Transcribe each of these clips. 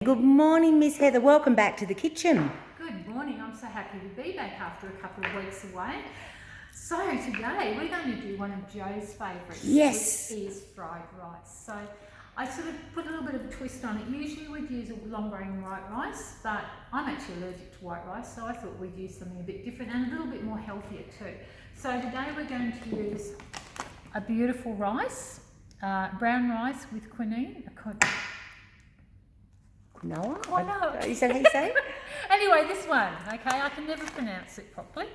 Good morning, Miss Heather. Welcome back to the kitchen. Good morning. I'm so happy to be back after a couple of weeks away. So today we're going to do one of Joe's favourites, Yes. which is fried rice. So I sort of put a little bit of a twist on it. Usually we'd use a long grain white rice, but I'm actually allergic to white rice, so I thought we'd use something a bit different and a little bit more healthier too. So today we're going to use a beautiful rice, brown rice with quinine. Noah? Quinoa. Is that how you say it? Anyway, this one, okay, I can never pronounce it properly,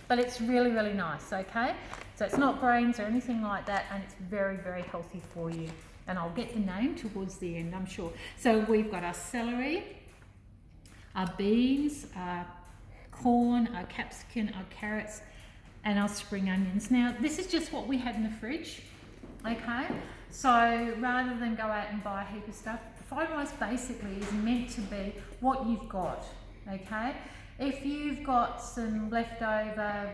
but it's really, really nice, okay? So it's not grains or anything like that, and it's very, very healthy for you. And I'll get the name towards the end, I'm sure. So we've got our celery, our beans, our corn, our capsicum, our carrots, and our spring onions. Now, this is just what we had in the fridge, okay? So rather than go out and buy a heap of stuff, fried rice basically is meant to be what you've got, okay? If you've got some leftover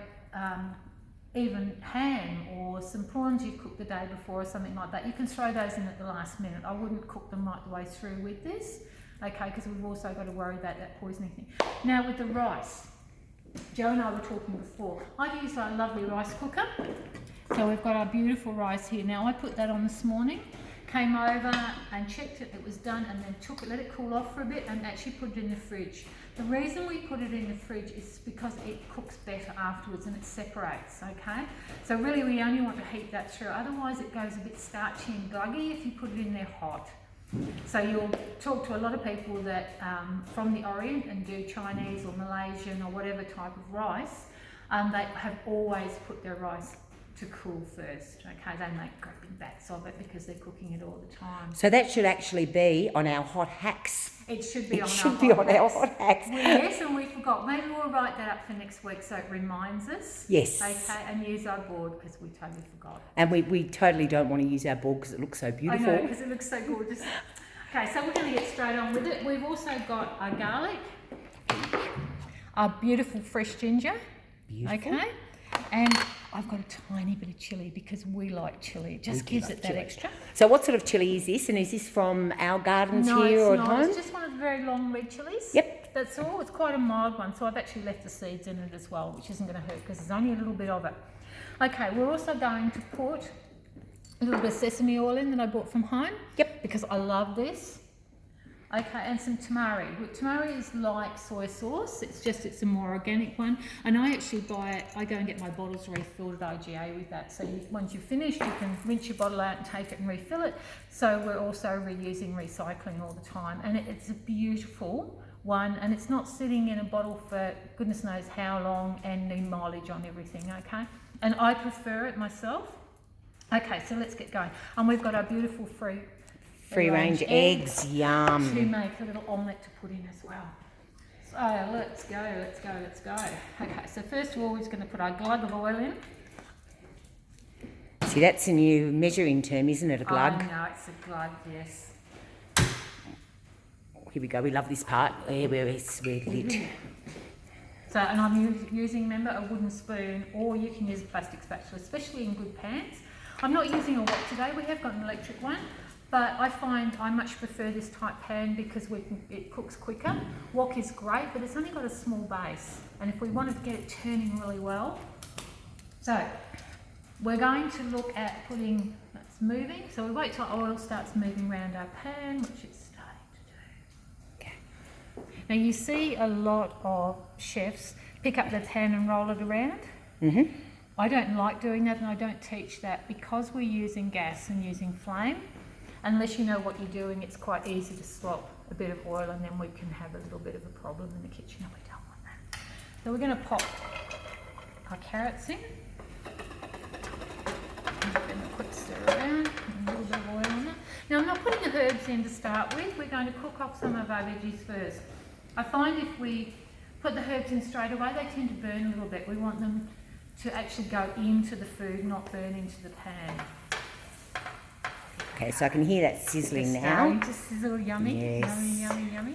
even ham or some prawns you've cooked the day before or something like that, you can throw those in at the last minute. I wouldn't cook them right the way through with this, okay, because we've also got to worry about that poisoning thing. Now with the rice, Joe and I were talking before, I've used our lovely rice cooker. So we've got our beautiful rice here. Now I put that on this morning, came over and checked it was done, and then took it, let it cool off for a bit and actually put it in the fridge. The reason we put it in the fridge is because it cooks better afterwards and it separates, okay? So really we only want to heat that through, otherwise it goes a bit starchy and gluggy if you put it in there hot. So you'll talk to a lot of people that from the Orient and do Chinese or Malaysian or whatever type of rice, they have always put their rice to cool first, okay? They make great big vats of it because they're cooking it all the time. So that should actually be on our hot hacks. It should be our hot hacks. Well, yes, and we forgot. Maybe we'll write that up for next week so it reminds us. Yes. Okay, and use our board because we totally forgot. And we totally don't want to use our board because it looks so beautiful. I know, because it looks so gorgeous. Okay, so we're going to get straight on with it. We've also got our garlic, our beautiful fresh ginger. Beautiful. Okay, and I've got a tiny bit of chilli because we like chilli. It just gives it that extra. So what sort of chilli is this? And is this from our gardens here or at home? It's just one of the very long red chillies. Yep. That's all. It's quite a mild one. So I've actually left the seeds in it as well, which isn't going to hurt because there's only a little bit of it. Okay, we're also going to put a little bit of sesame oil in that I bought from home. Yep. Because I love this. Okay, and some tamari. Tamari is like soy sauce, it's a more organic one. And I actually buy it, I go and get my bottles refilled at IGA with that. So once you've finished, you can rinse your bottle out and take it and refill it. So we're also reusing, recycling all the time. And it's a beautiful one, and it's not sitting in a bottle for goodness knows how long and the mileage on everything, okay? And I prefer it myself. Okay, so let's get going. And we've got our beautiful free range eggs, yum. To make a little omelette to put in as well. So let's go. Okay, so first of all, we're just going to put our glug of oil in. See, that's a new measuring term, isn't it, a glug? Oh, no, it's a glug, yes. Here we go, we love this part, where we're lit. So, and I'm using, remember, a wooden spoon, or you can use a plastic spatula, especially in good pans. I'm not using a wok today, we have got an electric one. But I find I much prefer this type pan because it cooks quicker. Wok is great, but it's only got a small base. And if we wanted to get it turning really well. So we're going to look at putting, that's moving. So we wait till oil starts moving around our pan, which it's starting to do. Okay. Now you see a lot of chefs pick up their pan and roll it around. Mm-hmm. I don't like doing that, and I don't teach that because we're using gas and using flame. Unless you know what you're doing, it's quite easy to slop a bit of oil and then we can have a little bit of a problem in the kitchen, and we don't want that. So we're going to pop our carrots in. And then a quick stir around, and a little bit of oil on it. Now I'm not putting the herbs in to start with, we're going to cook up some of our veggies first. I find if we put the herbs in straight away, they tend to burn a little bit. We want them to actually go into the food, not burn into the pan. Okay, so I can hear that sizzling now. Starting to sizzle, yummy, Yes. yummy.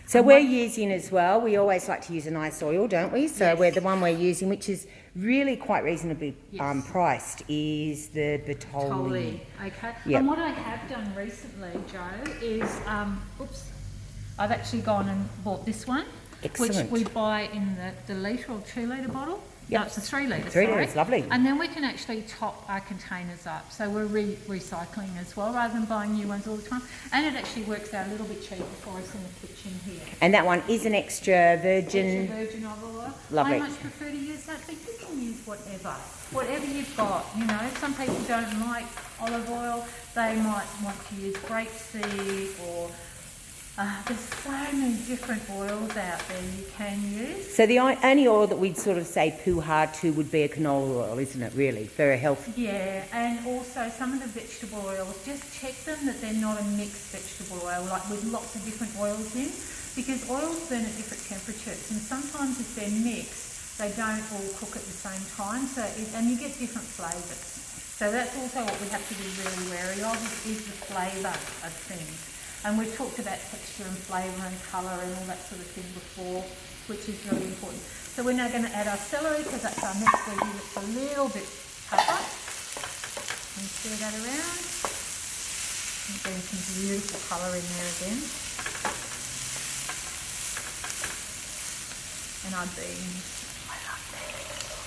So we're using as well, we always like to use a nice oil, don't we? So Yes. the one we're using, which is really quite reasonably Yes. priced, is the Bertolli. Totally, okay. Yep. And what I have done recently, Joe, is, I've actually gone and bought this one, Excellent. which we buy in the litre or 2 litre bottle. Yep. No, it's a 3 litre. 3 sorry. litres, lovely. And then we can actually top our containers up, so we're recycling as well rather than buying new ones all the time. And it actually works out a little bit cheaper for us in the kitchen here. And that one is an extra virgin. Extra virgin olive oil. Lovely. I much prefer to use that, but you can use whatever you've got. You know, some people don't like olive oil; they might want to use grapeseed or there's so many different oils out there you can use. So the only oil that we'd sort of say poo hard to would be a canola oil, isn't it, really, for a health? Yeah, and also some of the vegetable oils, just check them that they're not a mixed vegetable oil, like with lots of different oils in, because oils burn at different temperatures, and sometimes if they're mixed, they don't all cook at the same time, and you get different flavours. So that's also what we have to be really wary of, is the flavour of things. And we've talked about texture and flavour and colour and all that sort of thing before, which is really important. So we're now going to add our celery, because that's our next veggie that's a little bit tougher. And stir that around. And getting some beautiful colour in there again. And our beans. I love beans.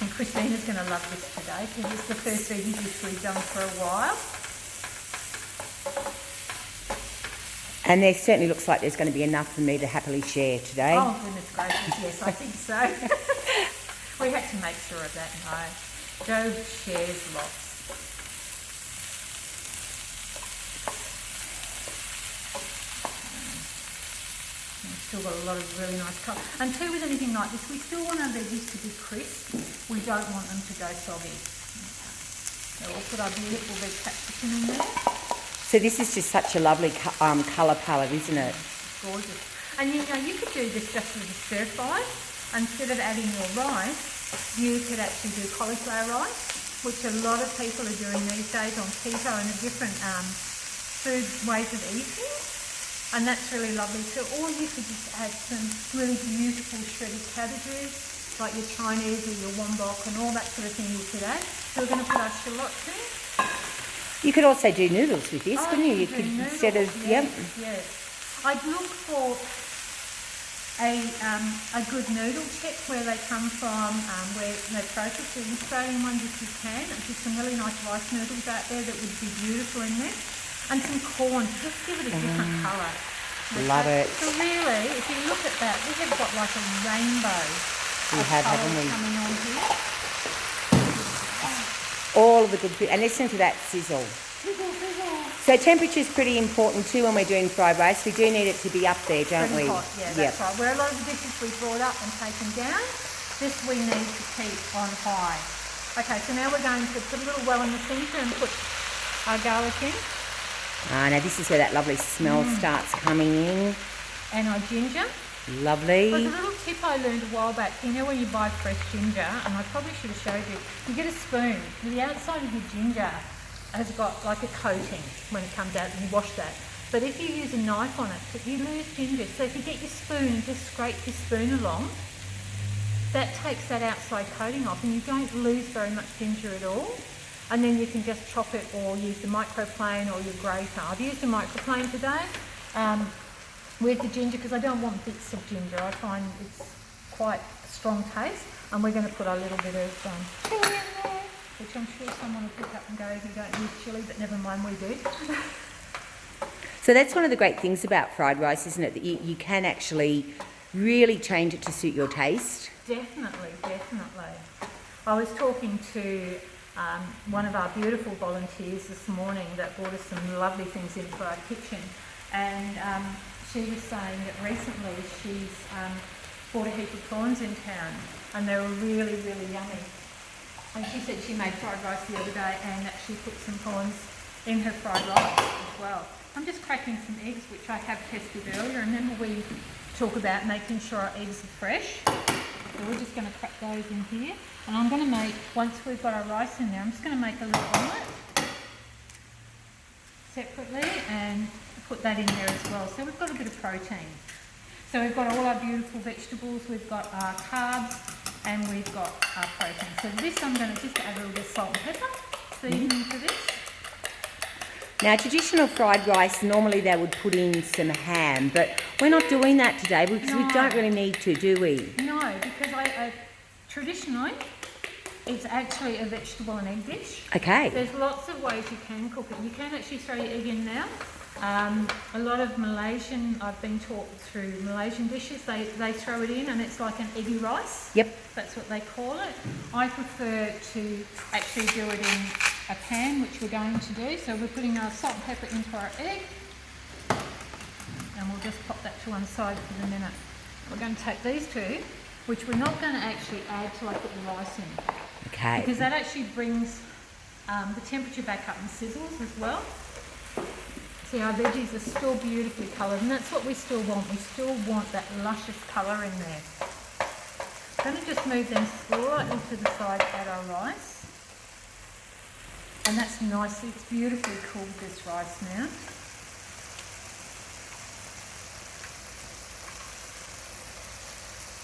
And Christina's going to love this today, because it's the first veggie dish we've done for a while. And there certainly looks like there's going to be enough for me to happily share today. Oh, goodness gracious, yes, I think so. We had to make sure of that, no. Joe shares lots. We've still got a lot of really nice colour. And too, with anything like this, we still want our veggies to be crisp. We don't want them to go soggy. So we'll put our beautiful red capsicum in there. So this is just such a lovely colour palette, isn't it? Gorgeous. And you know, you could do this just as a stir fry. Instead of adding your rice, you could actually do cauliflower rice, which a lot of people are doing these days on keto and the different food ways of eating. And that's really lovely too. Or you could just add some really beautiful shredded cabbages, like your Chinese or your wombok and all that sort of thing you could add. So we're going to put our shallots in. You could also do noodles with this, couldn't you? You do could, noodles, instead of, yes. I'd look for a good noodle check where they come from, where they process the Australian ones if you can. There's some really nice rice noodles out there that would be beautiful in there. And some corn to just give it a different colour. Love it. So really, if you look at that, we have got like a rainbow We of have, colours haven't we? coming on here. All of the good food. And listen to that sizzle. Sizzle, sizzle. So temperature's pretty important too when we're doing fried rice. We do need it to be up there, don't Pretty we? hot, yeah, that's right. Where a lot of the dishes we've brought up and taken down, this we need to keep on high. Okay, so now we're going to put a little well in the centre and put our garlic in. Now this is where that lovely smell starts coming in. And our ginger. Lovely. There's a little tip I learned a while back. You know when you buy fresh ginger, and I probably should have showed you, you get a spoon. The outside of your ginger has got like a coating when it comes out and you wash that. But if you use a knife on it, you lose ginger. So if you get your spoon and just scrape your spoon along, that takes that outside coating off and you don't lose very much ginger at all. And then you can just chop it or use the microplane or your grater. I've used a microplane today with the ginger because I don't want bits of ginger. I find it's quite a strong taste. And we're going to put a little bit of chilli in there, which I'm sure someone will pick up and go, you don't need chilli, but never mind, we do. So that's one of the great things about fried rice, isn't it? That you can actually really change it to suit your taste. Definitely, definitely. I was talking to one of our beautiful volunteers this morning that brought us some lovely things in for our kitchen, and she was saying that recently she's bought a heap of prawns in town and they were really, really yummy. And she said she made fried rice the other day and actually put some prawns in her fried rice as well. I'm just cracking some eggs, which I have tested earlier, and then we talk about making sure our eggs are fresh. So we're just going to crack those in here. And I'm going to make, once we've got our rice in there, I'm just going to make a little omelette separately and put that in there as well. So we've got a bit of protein. So we've got all our beautiful vegetables, we've got our carbs, and we've got our protein. So this I'm going to just add a little bit of salt and pepper seasoning to this. Now, traditional fried rice, normally they would put in some ham, but we're not doing that today because we No. don't really need to, do we? No, because I traditionally, it's actually a vegetable and egg dish. Okay. There's lots of ways you can cook it. You can actually throw your egg in now. A lot of Malaysian, I've been taught through Malaysian dishes, they throw it in and it's like an eggy rice. Yep. That's what they call it. I prefer to actually do it in a pan, which we're going to do. So we're putting our salt and pepper into our egg. And we'll just pop that to one side for the minute. We're going to take these two, which we're not going to actually add till I put the rice in. Okay. Because that actually brings the temperature back up and sizzles as well. See, our veggies are still beautifully coloured, and that's what we still want. We still want that luscious colour in there. I'm going to just move them slightly to the side, add our rice. And that's nice, it's beautifully cooled, this rice now.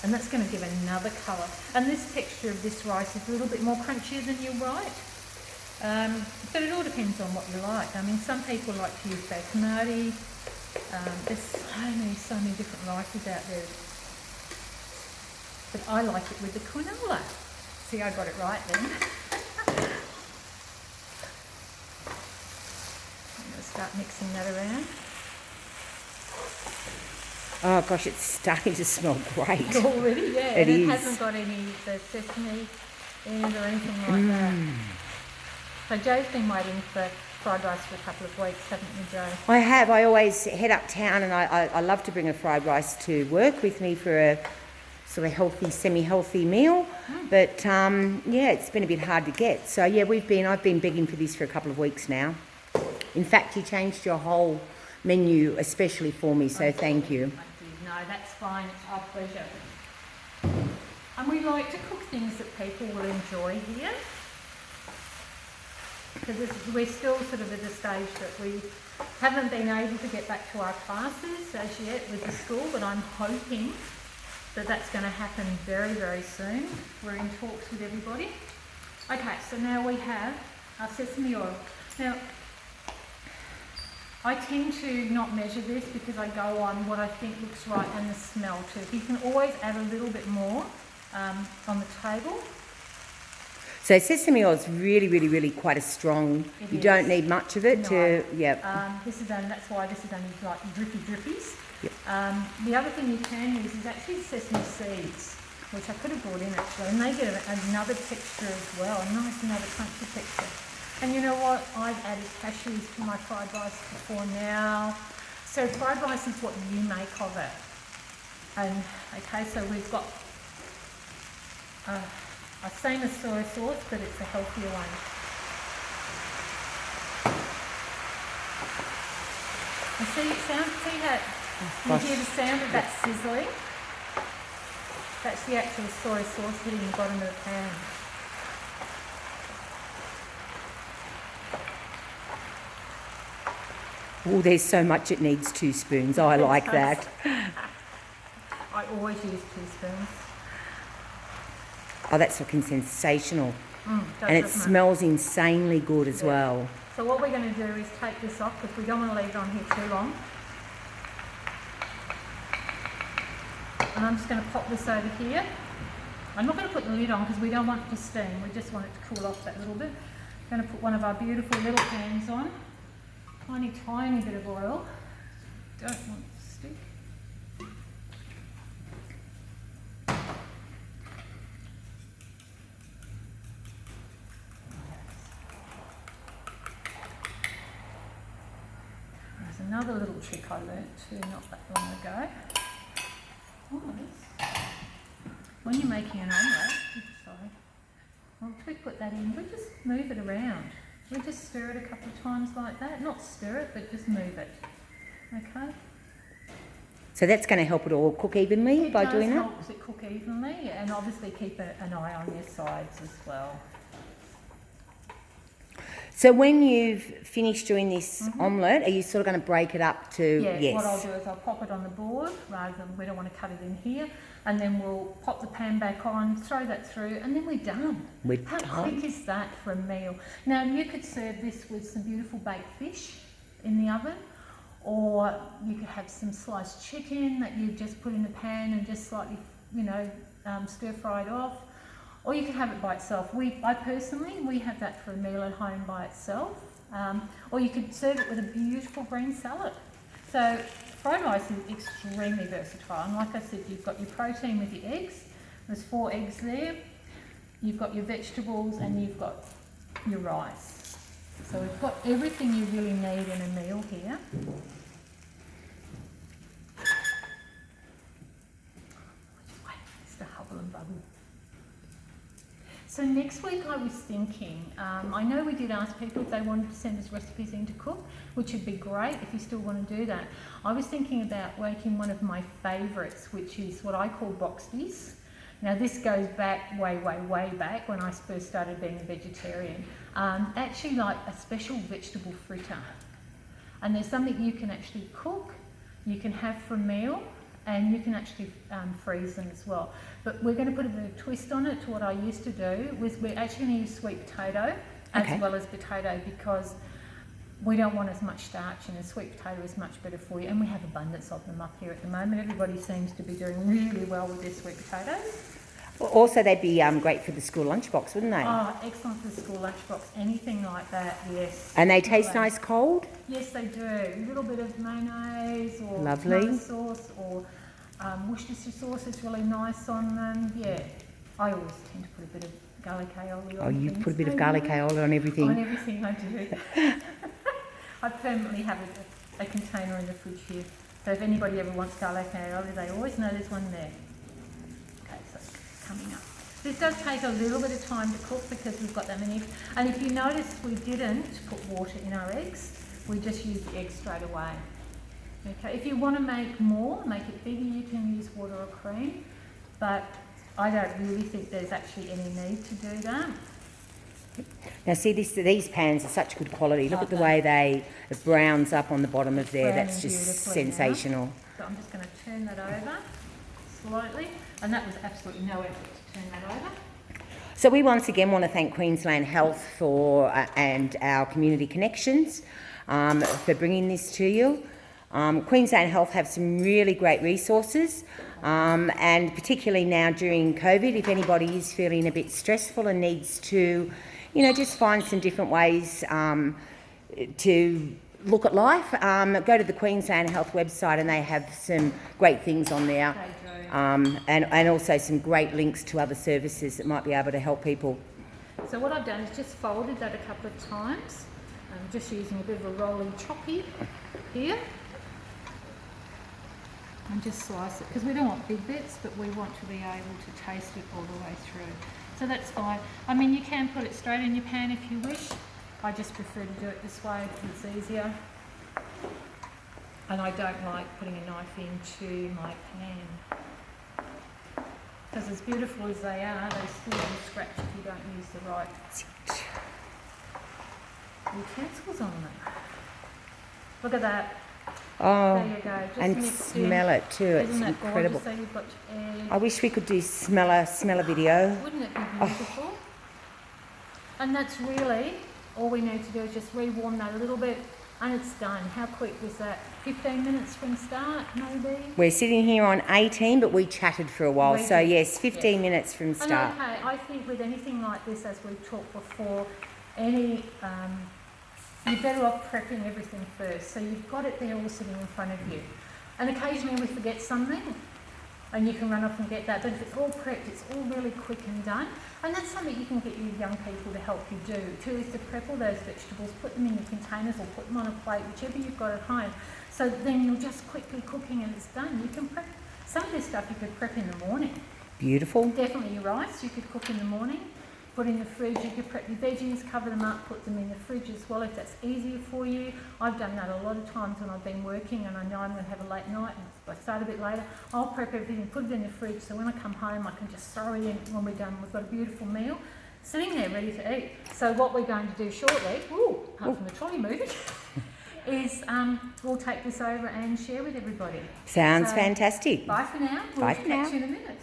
And that's going to give another colour. And this texture of this rice is a little bit more crunchier than you're right. But it all depends on what you like. I mean, some people like to use basmati. There's so many different rices out there. But I like it with the quinola. See, I got it right then. I'm going to start mixing that around. Oh gosh, it's starting to smell great. Already, yeah. It and is. it hasn't got any the sesame in it or anything like that. So Joe's been waiting for fried rice for a couple of weeks, haven't you, Joe? I have. I always head uptown and I love to bring a fried rice to work with me for a sort of healthy, semi-healthy meal. But yeah, it's been a bit hard to get. So yeah, I've been begging for this for a couple of weeks now. In fact, you changed your whole menu especially for me, so thank you. I did. No, that's fine. It's our pleasure. And we like to cook things that people will enjoy here. Because we're still sort of at a stage that we haven't been able to get back to our classes as yet with the school, but I'm hoping that that's going to happen very, very soon. We're in talks with everybody. Okay, so now we have our sesame oil. Now, I tend to not measure this because I go on what I think looks right and the smell too. You can always add a little bit more on the table. So sesame oil is really, really, really quite a strong. It You is. don't need much of it to. No. Yeah. That's why this is only like drippies. Yep. The other thing you can use is actually sesame seeds, which I could have brought in actually, and they get another texture as well, a nice another crunchy texture. And you know what? I've added cashews to my fried rice before now. So fried rice is what you make of it. And okay, so we've got a famous soy sauce, but it's a healthier one. And see how you hear the sound of that sizzling? That's the actual soy sauce hitting the bottom of the pan. Oh, there's so much it needs 2 spoons. I like that. I always use 2 spoons. Oh, that's looking sensational. And it doesn't it? smells insanely good as Yeah. well. So what we're going to do is take this off because we don't want to leave it on here too long. And I'm just going to pop this over here. I'm not going to put the lid on because we don't want it to steam. We just want it to cool off that little bit. I'm going to put one of our beautiful little pans on. Tiny, tiny bit of oil. Don't want it to stick. There's another little trick I learnt too not that long ago. When you're making an omelette, once we put that in, we just move it around. We just stir it a couple of times like that. Not stir it, but just move it. Okay? So that's going to help it all cook evenly by doing that? It helps it cook evenly, and obviously keep an eye on your sides as well. So when you've finished doing this omelette, are you sort of going to break it up to, Yeah, yes? what I'll do is I'll pop it on the board rather than, we don't want to cut it in here, and then we'll pop the pan back on, throw that through, and then we're done. We're How done. quick is that for a meal? Now you could serve this with some beautiful baked fish. in the oven, or you could have some sliced chicken that you just put in the pan and just slightly, stir fried off, or you can have it by itself. We have that for a meal at home by itself, or you could serve it with a beautiful green salad. So fried rice is extremely versatile, and like I said, you've got your protein with your eggs. There's 4 eggs there. You've got your vegetables and you've got your rice. So we've got everything you really need in a meal here. Just a hubble and bubble. So next week I was thinking, I know we did ask people if they wanted to send us recipes in to cook, which would be great if you still want to do that. I was thinking about making one of my favourites, which is what I call boxties. Now this goes back way back when I first started being a vegetarian. Actually like a special vegetable fritter. And there's something you can actually cook, you can have for a meal, and you can actually freeze them as well. But we're going to put a bit of a twist on it to what I used to do. We're actually going to use sweet potato as well as potato, because we don't want as much starch, and a sweet potato is much better for you. And we have abundance of them up here at the moment. Everybody seems to be doing really well with their sweet potatoes. Well, also, they'd be great for the school lunchbox, wouldn't they? Oh, excellent for the school lunchbox. Anything like that, yes. And they taste nice cold? Yes, they do. A little bit of mayonnaise or Lovely. tomato sauce or Worcestershire sauce is really nice on them. Yeah, I always tend to put a bit of garlic aioli on. Oh, you things, put a bit of don't garlic you? aioli on everything? On everything I do. I permanently have a container in the fridge here. So if anybody ever wants garlic aioli, they always know there's one there. Okay, so it's coming up. This does take a little bit of time to cook because we've got that many. And if you notice, we didn't put water in our eggs. We just used the eggs straight away. Okay, if you want to make more, make it bigger, you can use water or cream. But I don't really think there's actually any need to do that. Now see, these pans are such good quality. Look at the way it browns up on the bottom of there. That's just sensational. Now. So I'm just going to turn that over slightly. And that was absolutely no effort to turn that over. So we once again want to thank Queensland Health and our community connections for bringing this to you. Queensland Health have some really great resources, and particularly now during COVID, if anybody is feeling a bit stressful and needs to, just find some different ways to look at life, go to the Queensland Health website and they have some great things on there, and also some great links to other services that might be able to help people. So what I've done is just folded that a couple of times. I'm just using a bit of a rolling choppy here. And just slice it, because we don't want big bits, but we want to be able to taste it all the way through. So that's fine. I mean, you can put it straight in your pan if you wish. I just prefer to do it this way, it's easier. And I don't like putting a knife into my pan. Because as beautiful as they are, they still will scratch if you don't use the right utensils on them. Look at that. Oh, there you go. Just and smell it too. It's incredible. So you've got your egg. I wish we could do smell a video. Wouldn't it be beautiful? And that's really all we need to do is just rewarm that a little bit, and it's done. How quick was that? 15 minutes from start, maybe? We're sitting here on 18, but we chatted for a while. So yes, 15 minutes from start. And okay, I think with anything like this, as we've talked before, you're better off prepping everything first. So you've got it there all sitting in front of you. And occasionally we forget something and you can run off and get that. But if it's all prepped, it's all really quick and done. And that's something you can get your young people to help you do too, is to prep all those vegetables, put them in your containers or put them on a plate, whichever you've got at home. So then you're just quickly cooking and it's done. You can prep, some of this stuff you could prep in the morning. Beautiful. Definitely your rice, you could cook in the morning. Put in the fridge, you could prep your veggies, cover them up, put them in the fridge as well if that's easier for you. I've done that a lot of times when I've been working and I know I'm going to have a late night and if I start a bit later, I'll prep everything, put it in the fridge so when I come home I can just throw it in when we're done. We've got a beautiful meal sitting there ready to eat. So what we're going to do shortly, apart from the trolley moving, is we'll take this over and share with everybody. Sounds fantastic. Bye for now. We'll catch you in a minute.